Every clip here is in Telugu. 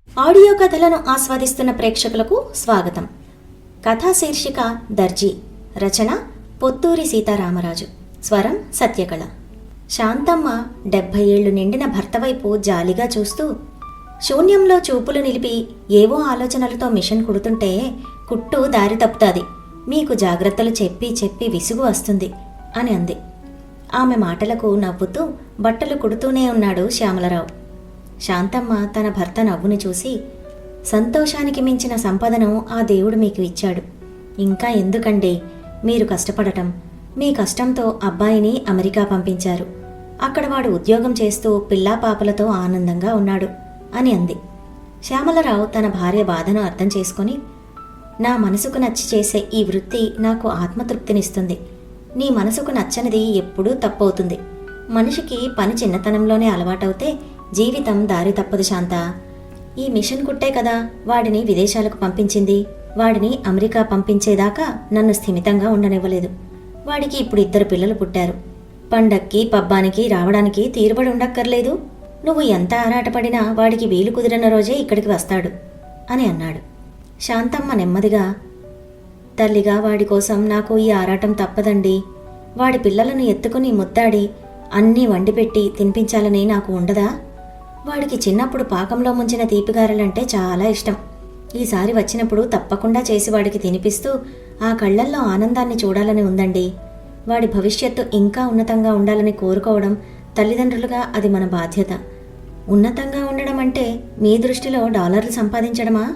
ఆడియో కథలను ఆస్వాదిస్తున్న ప్రేక్షకులకు స్వాగతం. కథా శీర్షిక దర్జీ. రచన పొత్తూరి సీతారామరాజు. స్వరం సత్యకళ. శాంతమ్మ 70 ఏళ్లు నిండిన భర్త వైపు జాలిగా చూస్తూ, శూన్యంలో చూపులు నిలిపి ఏవో ఆలోచనలతో మిషన్ కుడుతుంటే కుట్టు దారి తప్పుతాది, మీకు జాగ్రత్తలు చెప్పి చెప్పి విసుగు వస్తుంది అని అంది. ఆమె మాటలకు నవ్వుతూ బట్టలు కుడుతూనే ఉన్నాడు శ్యామలరావు. శాంతమ్మ తన భర్త నవ్వుని చూసి, సంతోషానికి మించిన సంపదను ఆ దేవుడు మీకు ఇచ్చాడు. ఇంకా ఎందుకండి మీరు కష్టపడటం? మీ కష్టంతో అబ్బాయిని అమెరికా పంపించారు. అక్కడ వాడు ఉద్యోగం చేస్తూ పిల్లా పాపలతో ఆనందంగా ఉన్నాడు అని అంది. శ్యామలరావు తన భార్య బాధను అర్థం చేసుకుని, నా మనసుకు నచ్చి చేసే ఈ వృత్తి నాకు ఆత్మతృప్తినిస్తుంది. నీ మనసుకు నచ్చనిది ఎప్పుడూ తప్పవుతుంది. మనిషికి పని చిన్నతనంలోనే అలవాటవుతే జీవితం దారి తప్పదు శాంత. ఈ మిషన్ కుట్టే కదా వాడిని విదేశాలకు పంపించింది. వాడిని అమెరికా పంపించేదాకా నన్ను స్థిమితంగా ఉండనివ్వలేదు. వాడికి ఇప్పుడు 2 పిల్లలు పుట్టారు. పండక్కి పబ్బానికి రావడానికి తీరుబడి ఉండక్కర్లేదు. నువ్వు ఎంత ఆరాటపడినా వాడికి వీలు కుదిరిన రోజే ఇక్కడికి వస్తాడు అని అన్నాడు. శాంతమ్మ నెమ్మదిగా, తల్లిగా వాడి కోసం నాకు ఈ ఆరాటం తప్పదండి. వాడి పిల్లలను ఎత్తుకుని ముద్దాడి అన్నీ వండిపెట్టి తినిపించాలని నాకు ఉండదా? వాడికి చిన్నప్పుడు పాకంలో ముంచిన తీపిగారెలంటే చాలా ఇష్టం. ఈసారి వచ్చినప్పుడు తప్పకుండా చేసి వాడికి తినిపిస్తూ ఆ కళ్లల్లో ఆనందాన్ని చూడాలని ఉందండి. వాడి భవిష్యత్తు ఇంకా ఉన్నతంగా ఉండాలని కోరుకోవడం తల్లిదండ్రులుగా అది మన బాధ్యత. ఉన్నతంగా ఉండడం అంటే మీ దృష్టిలో డాలర్లు సంపాదించడమా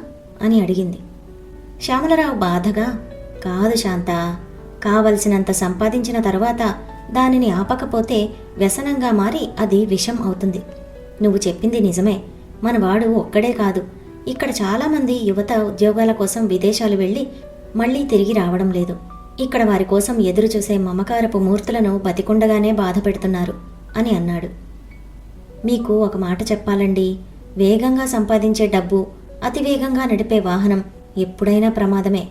అని అడిగింది. శ్యామలరావు బాధగా, కాదు శాంత, కావలసినంత సంపాదించిన తర్వాత దానిని ఆపకపోతే వ్యసనంగా మారి అది విషం అవుతుంది. నువ్వు చెప్పింది నిజమే. మనవాడు ఒక్కడే కాదు, ఇక్కడ చాలామంది యువత ఉద్యోగాల కోసం విదేశాలు వెళ్ళి మళ్లీ తిరిగి రావడం లేదు. ఇక్కడ వారి కోసం ఎదురు చూసే మమకారపు మూర్తులను బతికుండగానే బాధ పెడుతున్నారు అని అన్నాడు. మీకు ఒక మాట చెప్పాలండి, వేగంగా సంపాదించే డబ్బు, అతివేగంగా నడిపే వాహనం ఎప్పుడైనా ప్రమాదమే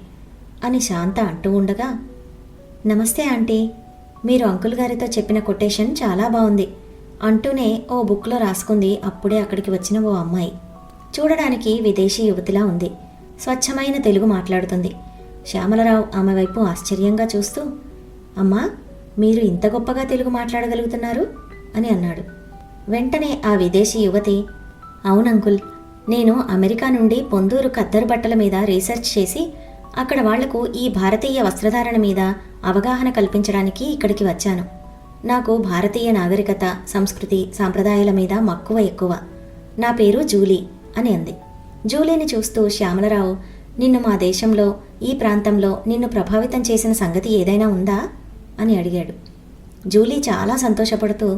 అని శాంత అంటూ ఉండగా, నమస్తే ఆంటీ, మీరు అంకుల్ గారితో చెప్పిన కొటేషన్ చాలా బాగుంది అంటూనే ఓ బుక్లో రాసుకుంది అప్పుడే అక్కడికి వచ్చిన ఓ అమ్మాయి. చూడడానికి విదేశీ యువతిలా ఉంది. స్వచ్ఛమైన తెలుగు మాట్లాడుతుంది. శ్యామలరావు ఆమె వైపు ఆశ్చర్యంగా చూస్తూ, అమ్మా, మీరు ఇంత గొప్పగా తెలుగు మాట్లాడగలుగుతున్నారు అని అన్నాడు. వెంటనే ఆ విదేశీ యువతి, అవునంకుల్, నేను అమెరికా నుండి పొందూరు ఖద్దరు బట్టల మీద రీసెర్చ్ చేసి అక్కడ వాళ్లకు ఈ భారతీయ వస్త్రధారణ మీద అవగాహన కల్పించడానికి ఇక్కడికి వచ్చాను. నాకు భారతీయ నాగరికత, సంస్కృతి, సాంప్రదాయాల మీద మక్కువ ఎక్కువ. నా పేరు జూలీ అని అంది. జూలీని చూస్తూ శ్యామలరావు, నిన్ను మా దేశంలో, ఈ ప్రాంతంలో నిన్ను ప్రభావితం చేసిన సంగతి ఏదైనా ఉందా అని అడిగాడు. జూలీ చాలా సంతోషపడుతూ,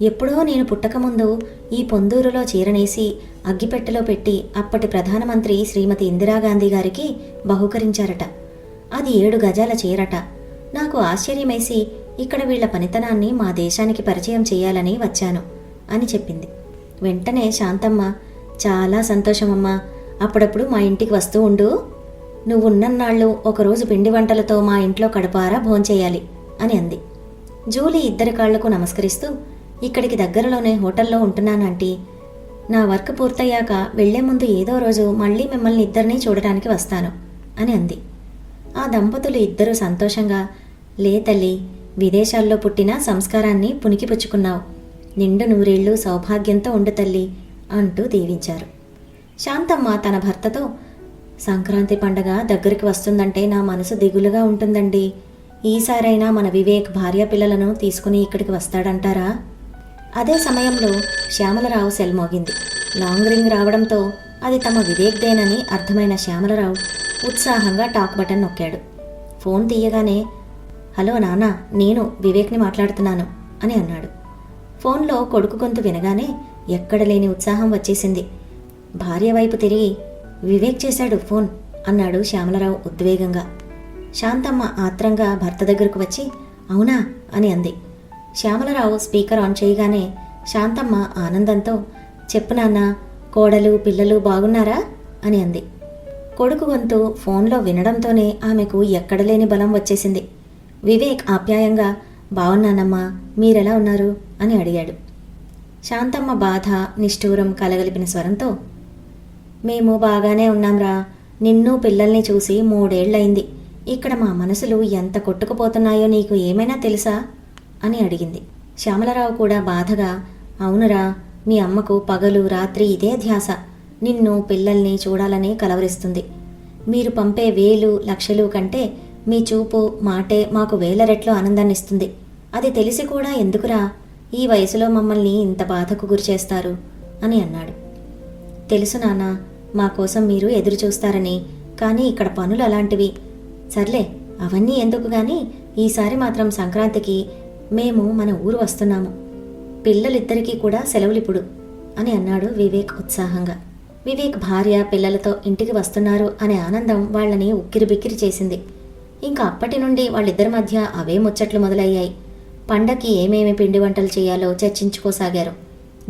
ఎప్పుడో నేను పుట్టకముందు ఈ పొందూరులో చీరనేసి అగ్గిపెట్టెలో పెట్టి అప్పటి ప్రధానమంత్రి శ్రీమతి ఇందిరాగాంధీ గారికి బహూకరించారట. అది 7 గజాల చీరట. నాకు ఆశ్చర్యమేసి ఇక్కడ వీళ్ల పనితనాన్ని మా దేశానికి పరిచయం చేయాలని వచ్చాను అని చెప్పింది. వెంటనే శాంతమ్మ, చాలా సంతోషమమ్మా, అప్పుడప్పుడు మా ఇంటికి వస్తూ ఉండు. నువ్వున్నన్నాళ్ళు ఒకరోజు పిండి వంటలతో మా ఇంట్లో కడుపారా భోంచేయాలి అని అంది. జూలీ 2 కాళ్లకు నమస్కరిస్తూ, ఇక్కడికి దగ్గరలోనే హోటల్లో ఉంటున్నానంటీ. నా వర్క్ పూర్తయ్యాక వెళ్లే ముందు ఏదో రోజు మళ్లీ మిమ్మల్ని 2ని చూడటానికి వస్తాను అని అంది. ఆ దంపతులు 2 సంతోషంగా, లే తల్లి, విదేశాల్లో పుట్టిన సంస్కారాన్ని పుణికిపుచ్చుకున్నావు. నిండు 100 ఏళ్ళు సౌభాగ్యంతో ఉండు తల్లి అంటూ దీవించారు. శాంతమ్మ తన భర్తతో, సంక్రాంతి పండగ దగ్గరికి వస్తుందంటే నా మనసు దిగులుగా ఉంటుందండి. ఈసారైనా మన వివేక్ భార్య పిల్లలను తీసుకుని ఇక్కడికి వస్తాడంటారా? అదే సమయంలో శ్యామలరావు సెల్ మోగింది. లాంగ్ రింగ్ రావడంతో అది తమ వివేక్దేనని అర్థమైన శ్యామలరావు ఉత్సాహంగా టాక్ బటన్ నొక్కాడు. ఫోన్ తీయగానే, హలో నాన్న, నేను వివేక్ని మాట్లాడుతున్నాను అని అన్నాడు. ఫోన్లో కొడుకు గొంతు వినగానే ఎక్కడ లేని ఉత్సాహం వచ్చేసింది. భార్య వైపు తిరిగి, వివేక్ చేశాడు ఫోన్ అన్నాడు శ్యామలరావు ఉద్వేగంగా. శాంతమ్మ ఆత్రంగా భర్త దగ్గరకు వచ్చి, అవునా అని అంది. శ్యామలరావు స్పీకర్ ఆన్ చేయగానే శాంతమ్మ ఆనందంతో, చెప్పు నాన్న, కోడలు పిల్లలు బాగున్నారా అని అంది. కొడుకు గొంతు ఫోన్లో వినడంతోనే ఆమెకు ఎక్కడలేని బలం వచ్చేసింది. వివేక్ ఆప్యాయంగా, బావున్నానమ్మా, మీరెలా ఉన్నారు అని అడిగాడు. శాంతమ్మ బాధ, నిష్ఠూరం కలగలిపిన స్వరంతో, మేము బాగానే ఉన్నాంరా. నిన్ను పిల్లల్ని చూసి 3 ఏళ్లయింది. ఇక్కడ మా మనసులు ఎంత కొట్టుకుపోతున్నాయో నీకు ఏమైనా తెలుసా అని అడిగింది. శ్యామలరావు కూడా బాధగా, అవునురా, మీ అమ్మకు పగలు రాత్రి ఇదే ధ్యాస. నిన్ను పిల్లల్ని చూడాలని కలవరిస్తుంది. మీరు పంపే 1000 లక్షలు కంటే మీ చూపు మాటే మాకు 1000 రెట్లు ఆనందాన్నిస్తుంది. అది తెలిసి కూడా ఎందుకురా ఈ వయసులో మమ్మల్ని ఇంత బాధకు గురిచేస్తారు అని అన్నాడు. తెలుసు నాన్న, మా కోసం మీరు ఎదురు చూస్తారని. కానీ ఇక్కడ పనులు అలాంటివి. సర్లే, అవన్నీ ఎందుకు గాని ఈసారి మాత్రం సంక్రాంతికి మేము మన ఊరు వస్తున్నాము. పిల్లలిద్దరికీ కూడా సెలవులిప్పుడు అని అన్నాడు వివేక్ ఉత్సాహంగా. వివేక్ భార్య పిల్లలతో ఇంటికి వస్తున్నారు అనే ఆనందం వాళ్ళని ఉక్కిరిబిక్కిరి చేసింది. ఇంకా అప్పటి నుండి వాళ్ళిద్దరి మధ్య అవే ముచ్చట్లు మొదలయ్యాయి. పండక్కి ఏమేమి పిండి వంటలు చేయాలో చర్చించుకోసాగారు.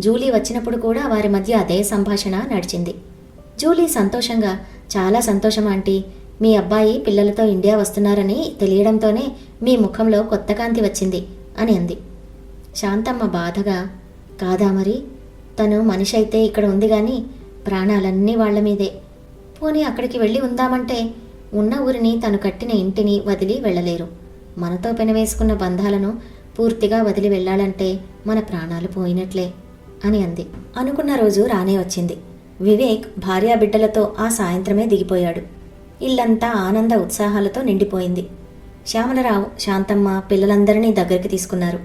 జూలీ వచ్చినప్పుడు కూడా వారి మధ్య అదే సంభాషణ నడిచింది. జూలీ సంతోషంగా, చాలా సంతోషం ఆంటీ, మీ అబ్బాయి పిల్లలతో ఇండియా వస్తున్నారని తెలియడంతోనే మీ ముఖంలో కొత్త కాంతి వచ్చింది అని అంది. శాంతమ్మ బాధగా, కాదా మరి, తను మనిషి అయితే ఇక్కడ ఉంది గాని ప్రాణాలన్నీ వాళ్ల మీదే. పోనీ అక్కడికి వెళ్ళి ఉందామంటే ఉన్న ఊరిని తను కట్టిన ఇంటిని వదిలి వెళ్ళలేరు. మనతో పెనవేసుకున్న బంధాలను పూర్తిగా వదిలి వెళ్ళాలంటే మన ప్రాణాలు పోయినట్లే అని అంది. అనుకున్న రోజు రానే వచ్చింది. వివేక్ భార్యాబిడ్డలతో ఆ సాయంత్రమే దిగిపోయాడు. ఇల్లంతా ఆనంద ఉత్సాహాలతో నిండిపోయింది. శ్యామలరావు, శాంతమ్మ పిల్లలందరినీ దగ్గరికి తీసుకున్నారు.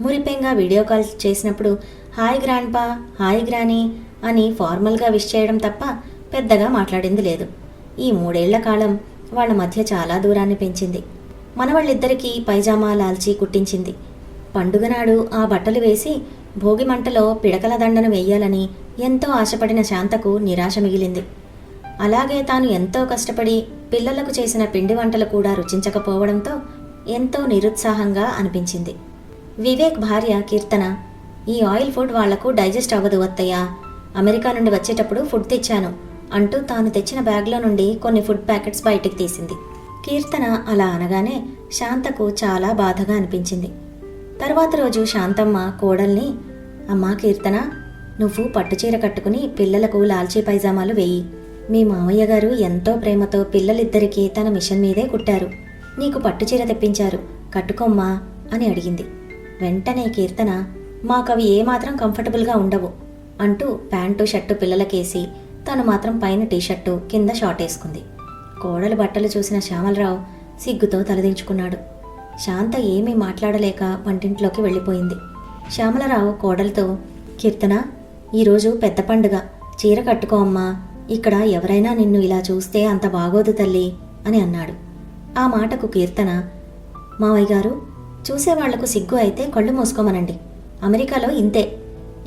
మురిపెంగా వీడియో కాల్ చేసినప్పుడు హాయ్ గ్రాండ్పా, హాయ్ గ్రానీ అని ఫార్మల్గా విష్ చేయడం తప్ప పెద్దగా మాట్లాడింది లేదు. ఈ 3 ఏళ్ల కాలం వాళ్ల మధ్య చాలా దూరాన్ని పెంచింది. మనవాళ్ళిద్దరికీ పైజామా లాల్చీ కుట్టించింది. పండుగనాడు ఆ బట్టలు వేసి భోగి మంటలో పిడకల దండను వెయ్యాలని ఎంతో ఆశపడిన శాంతకు నిరాశ మిగిలింది. అలాగే తాను ఎంతో కష్టపడి పిల్లలకు చేసిన పిండి వంటలు కూడా రుచించకపోవడంతో ఎంతో నిరుత్సాహంగా అనిపించింది. వివేక్ భార్య కీర్తన, ఈ ఆయిల్ ఫుడ్ వాళ్లకు డైజెస్ట్ అవ్వదు అత్తయ్య. అమెరికా నుండి వచ్చేటప్పుడు ఫుడ్ తెచ్చాను అంటూ తాను తెచ్చిన బ్యాగ్లో నుండి కొన్ని ఫుడ్ ప్యాకెట్స్ బయటికి తీసింది. కీర్తన అలా అనగానే శాంతకు చాలా బాధగా అనిపించింది. తర్వాత రోజు శాంతమ్మ కోడల్ని, అమ్మా కీర్తన, నువ్వు పట్టుచీర కట్టుకుని పిల్లలకు లాల్చీ పైజామాలు వెయ్యి. మీ మామయ్య గారు ఎంతో ప్రేమతో పిల్లలిద్దరికీ తన మిషన్ మీదే కుట్టారు. నీకు పట్టుచీర తెప్పించారు, కట్టుకోమ్మా అని అడిగింది. వెంటనే కీర్తన, మాకవి ఏమాత్రం కంఫర్టబుల్గా ఉండవు అంటూ ప్యాంటు షర్టు పిల్లలకేసి తను మాత్రం పైన టీషర్టు కింద షార్ట్ వేసుకుంది. కోడలు బట్టలు చూసిన శ్యామలరావు సిగ్గుతో తలదించుకున్నాడు. శాంత ఏమీ మాట్లాడలేక వంటింట్లోకి వెళ్ళిపోయింది. శ్యామలరావు కోడలతో, కీర్తన, ఈరోజు పెద్ద పండుగ, చీర కట్టుకో అమ్మా. ఇక్కడ ఎవరైనా నిన్ను ఇలా చూస్తే అంత బాగోదు తల్లి అని అన్నాడు. ఆ మాటకు కీర్తన, మావయ్య గారు, చూసేవాళ్లకు సిగ్గు అయితే కళ్ళు మూసుకోమనండి. అమెరికాలో ఇంతే.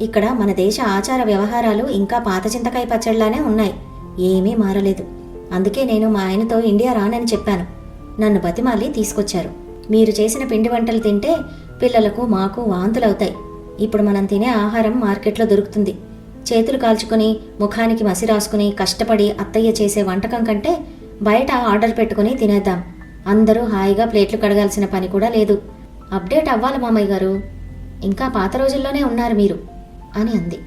ఇక్కడ మన దేశ ఆచార వ్యవహారాలు ఇంకా పాత చింతకాయ పచ్చళ్లానే ఉన్నాయి, ఏమీ మారలేదు. అందుకే నేను మా ఆయనతో ఇండియా రానని చెప్పాను. నన్ను బతిమాలి తీసుకొచ్చారు. మీరు చేసిన పిండి వంటలు తింటే పిల్లలకు మాకు వాంతులవుతాయి. ఇప్పుడు మనం తినే ఆహారం మార్కెట్లో దొరుకుతుంది. చేతులు కాల్చుకుని ముఖానికి మసి రాసుకుని కష్టపడి అత్తయ్య చేసే వంటకం కంటే బయట ఆర్డర్ పెట్టుకుని తినేద్దాం. అందరూ హాయిగా ప్లేట్లు కడగాల్సిన పని కూడా లేదు. అప్డేట్ అవ్వాలి మామయ్య గారు, ఇంకా పాత రోజుల్లోనే ఉన్నారు మీరు అని అంది.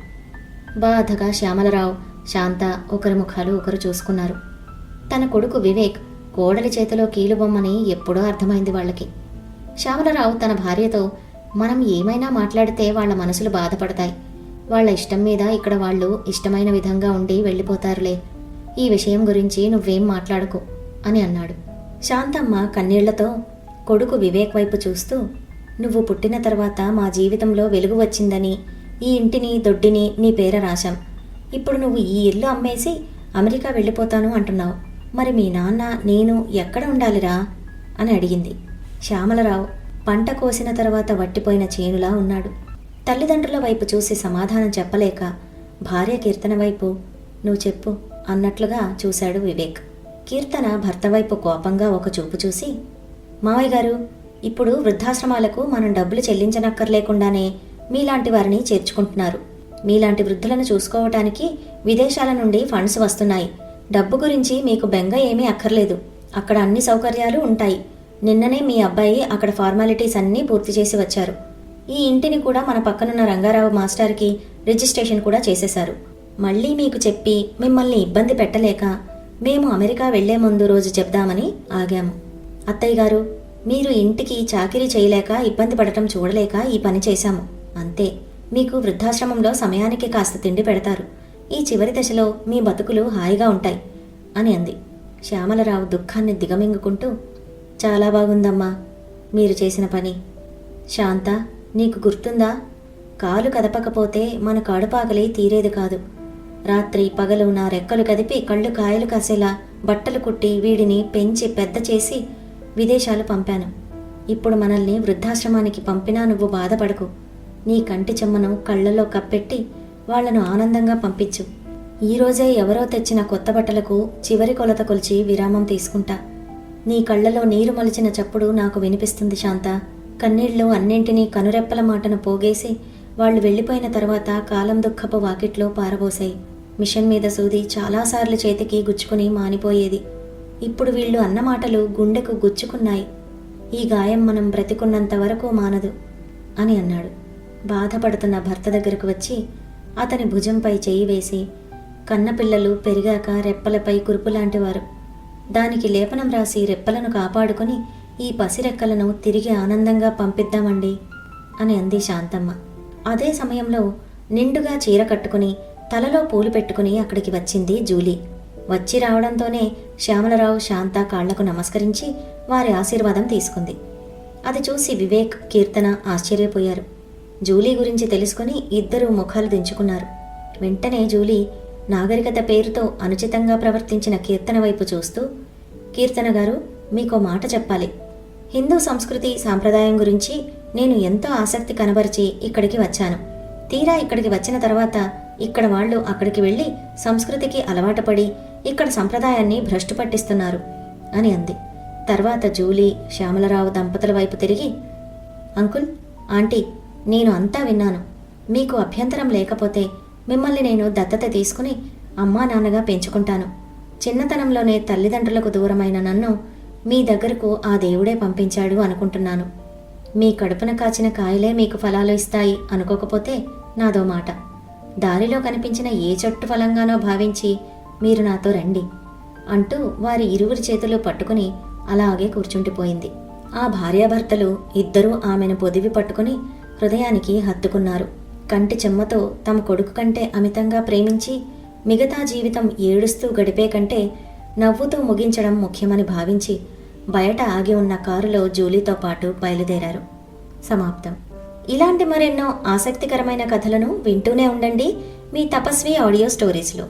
బాధగా శ్యామలరావు, శాంత ఒకరి ముఖాలు ఒకరు చూసుకున్నారు. తన కొడుకు వివేక్ కోడలి చేతిలో కీలుబొమ్మని ఎప్పుడో అర్థమైంది వాళ్ళకి. శ్యామలరావు తన భార్యతో, మనం ఏమైనా మాట్లాడితే వాళ్ళ మనసులు బాధపడతాయి. వాళ్ళ ఇష్టం మీద ఇక్కడ వాళ్ళు ఇష్టమైన విధంగా ఉండి వెళ్ళిపోతారులే. ఈ విషయం గురించి నువ్వేం మాట్లాడుకో అని అన్నాడు. శాంతమ్మ కన్నీళ్లతో కొడుకు వివేక్ వైపు చూస్తూ, నువ్వు పుట్టిన తర్వాత మా జీవితంలో వెలుగు వచ్చిందని ఈ ఇంటిని దొడ్డిని నీ పేర రాశాం. ఇప్పుడు నువ్వు ఈ ఇల్లు అమ్మేసి అమెరికా వెళ్ళిపోతాను అంటున్నావు. మరి మీ నాన్న నేను ఎక్కడ ఉండాలిరా అని అడిగింది. శ్యామలరావు పంట కోసిన తర్వాత వట్టిపోయిన చేనులా ఉన్నాడు. తల్లిదండ్రుల వైపు చూసి సమాధానం చెప్పలేక భార్య కీర్తన వైపు, నువ్వు చెప్పు అన్నట్లుగా చూశాడు వివేక్. కీర్తన భర్త వైపు కోపంగా ఒక చూపు చూసి, మావయ్య గారు, ఇప్పుడు వృద్ధాశ్రమాలకు మనం డబ్బులు చెల్లించనక్కర్లేకుండానే మీలాంటి వారిని చేర్చుకుంటున్నారు. మీలాంటి వృద్ధులను చూసుకోవటానికి విదేశాల నుండి ఫండ్స్ వస్తున్నాయి. డబ్బు గురించి మీకు బెంగ ఏమీ అక్కర్లేదు. అక్కడ అన్ని సౌకర్యాలు ఉంటాయి. నిన్ననే మీ అబ్బాయి అక్కడ ఫార్మాలిటీస్ అన్నీ పూర్తి చేసి వచ్చారు. ఈ ఇంటిని కూడా మన పక్కనున్న రంగారావు మాస్టర్కి రిజిస్ట్రేషన్ కూడా చేసేశారు. మళ్ళీ మీకు చెప్పి మిమ్మల్ని ఇబ్బంది పెట్టలేక మేము అమెరికా వెళ్లే ముందు రోజు చెప్దామని ఆగాము. అత్తయ్య గారు, మీరు ఇంటికి చాకిరీ చేయలేక ఇబ్బంది పడటం చూడలేక ఈ పని చేశాము. అంతే. మీకు వృద్ధాశ్రమంలో సమయానికి కాస్త తిండి పెడతారు. ఈ చివరి దశలో మీ బతుకులు హాయిగా ఉంటాయి అని అంది. శ్యామలరావు దుఃఖాన్ని దిగమింగుకుంటూ, చాలా బాగుందమ్మా మీరు చేసిన పని. శాంత, నీకు గుర్తుందా? కాలు కదపకపోతే మన కడుపాకలి తీరేది కాదు. రాత్రి పగలు నా రెక్కలు కదిపి కళ్ళు కాయలు కాసేలా బట్టలు కుట్టి వీడిని పెంచి పెద్ద చేసి విదేశాలు పంపాను. ఇప్పుడు మనల్ని వృద్ధాశ్రమానికి పంపినా నువ్వు బాధపడకు. నీ కంటి చెమ్మను కళ్ళల్లో కప్పెట్టి వాళ్లను ఆనందంగా పంపించు. ఈరోజే ఎవరో తెచ్చిన కొత్త బట్టలకు చివరి కొలత కొలిచి విరామం తీసుకుంటా. నీ కళ్ళలో నీరు మలిచిన చప్పుడు నాకు వినిపిస్తుంది శాంత. కన్నీళ్లు అన్నింటినీ కనురెప్పల మాటను పోగేసి వాళ్లు వెళ్లిపోయిన తర్వాత కాలం దుఃఖపు వాకిట్లో పారబోసాయి. మిషన్ మీద సూది చాలాసార్లు చేతికి గుచ్చుకుని మానిపోయేది. ఇప్పుడు వీళ్లు అన్న మాటలు గుండెకు గుచ్చుకున్నాయి. ఈ గాయం మనం బ్రతికున్నంత వరకు మానదు అని అన్నాడు. బాధపడుతున్న భర్త దగ్గరకు వచ్చి అతని భుజంపై చెయ్యి వేసి, కన్నపిల్లలు పెరిగాక రెప్పలపై కురుపులాంటివారు. దానికి లేపనం రాసి రెప్పలను కాపాడుకొని ఈ పసిరెక్కలను తిరిగి ఆనందంగా పంపిద్దామండి అని అంది శాంతమ్మ. అదే సమయంలో నిండుగా చీర కట్టుకుని తలలో పూలు పెట్టుకుని అక్కడికి వచ్చింది జూలీ. వచ్చి రావడంతోనే శ్యామలరావు శాంత కాళ్లకు నమస్కరించి వారి ఆశీర్వాదం తీసుకుంది. అది చూసి వివేక్, కీర్తన ఆశ్చర్యపోయారు. జూలీ గురించి తెలుసుకుని ఇద్దరూ ముఖాలు దించుకున్నారు. వెంటనే జూలీ నాగరికత పేరుతో అనుచితంగా ప్రవర్తించిన కీర్తన వైపు చూస్తూ, కీర్తన గారు, మీకో మాట చెప్పాలి. హిందూ సంస్కృతి సాంప్రదాయం గురించి నేను ఎంతో ఆసక్తి కనబరిచి ఇక్కడికి వచ్చాను. తీరా ఇక్కడికి వచ్చిన తర్వాత ఇక్కడ వాళ్ళు అక్కడికి వెళ్ళి సంస్కృతికి అలవాటుపడి ఇక్కడ సంప్రదాయాన్ని భ్రష్టు పట్టిస్తున్నారు అని అంది. తర్వాత జూలీ శ్యామలరావు దంపతుల వైపు తిరిగి, అంకుల్, ఆంటీ, నేను అంతా విన్నాను. మీకు అభ్యంతరం లేకపోతే మిమ్మల్ని నేను దత్తత తీసుకుని అమ్మా నాన్నగా పెంచుకుంటాను. చిన్నతనంలోనే తల్లిదండ్రులకు దూరమైన నన్ను మీ దగ్గరకు ఆ దేవుడే పంపించాడు అనుకుంటున్నాను. మీ కడుపున కాచిన కాయలే మీకు ఫలాలు ఇస్తాయి అనుకోకపోతే నాదో మాట. దారిలో కనిపించిన ఏ చెట్టు ఫలంగానో భావించి మీరు నాతో రండి అంటూ వారి ఇరువురి చేతులు పట్టుకుని అలాగే కూర్చుండిపోయింది. ఆ భార్యాభర్తలు ఇద్దరూ ఆమెను పొదివి పట్టుకుని హృదయానికి హత్తుకున్నారు. కంటి చెమ్మతో తమ కొడుకు కంటే అమితంగా ప్రేమించి మిగతా జీవితం ఏడుస్తూ గడిపే కంటే నవ్వుతూ ముగించడం ముఖ్యమని భావించి బయట ఆగి ఉన్న కారులో జూలీతో పాటు బయలుదేరారు. సమాప్తం. ఇలాంటి మరెన్నో ఆసక్తికరమైన కథలను వింటూనే ఉండండి మీ తపస్వి ఆడియో స్టోరీస్లో.